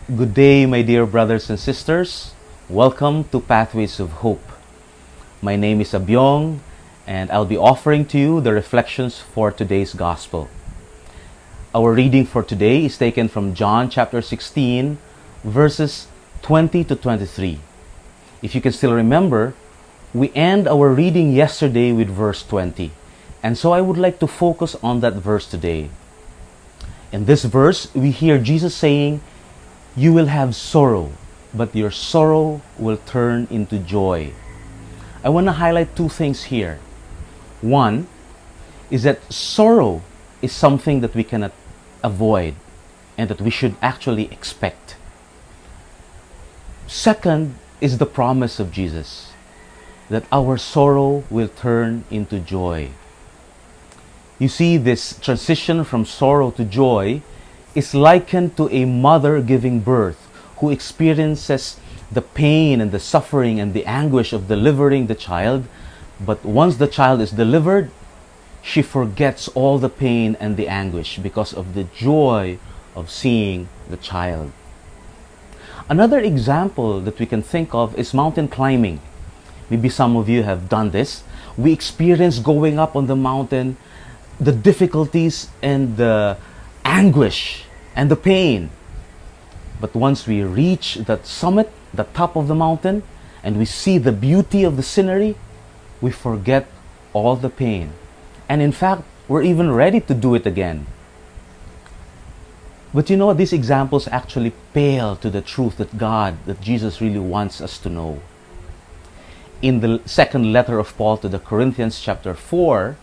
Good day, my dear brothers and sisters. Welcome to Pathways of Hope. My name is Abyong, and I'll be offering to you the reflections for today's Gospel. Our reading for today is taken from John chapter 16, verses 20 to 23. If you can still remember, we end our reading yesterday with verse 20, and so I would like to focus on that verse today. In this verse, we hear Jesus saying, "You will have sorrow, but your sorrow will turn into joy." I want to highlight two things here. One is that sorrow is something that we cannot avoid and that we should actually expect. Second is the promise of Jesus that our sorrow will turn into joy. You see, this transition from sorrow to joy is likened to a mother giving birth who experiences the pain and the suffering and the anguish of delivering the child, but once the child is delivered, she forgets all the pain and the anguish because of the joy of seeing the child. Another example that we can think of is mountain climbing. Maybe some of you have done this. We experience going up on the mountain, the difficulties and the anguish and the pain. But once we reach that summit, the top of the mountain, and we see the beauty of the scenery, we forget all the pain. And in fact, we're even ready to do it again. But you know, these examples actually pale to the truth that Jesus really wants us to know. In the second letter of Paul to the Corinthians chapter 4,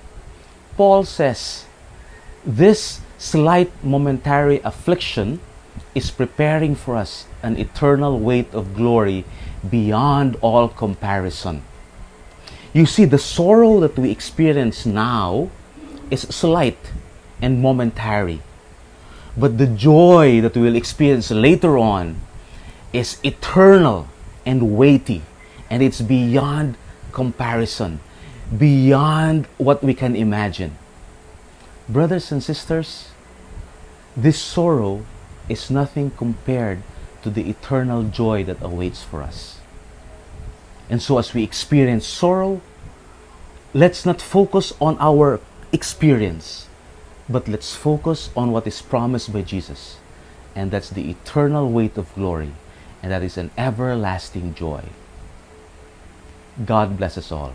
Paul says, "This slight momentary affliction is preparing for us an eternal weight of glory beyond all comparison." You see, the sorrow that we experience now is slight and momentary. But the joy that we will experience later on is eternal and weighty. And it's beyond comparison, beyond what we can imagine. Brothers and sisters, this sorrow is nothing compared to the eternal joy that awaits for us. And so as we experience sorrow, let's not focus on our experience, but let's focus on what is promised by Jesus. And that's the eternal weight of glory, and that is an everlasting joy. God bless us all.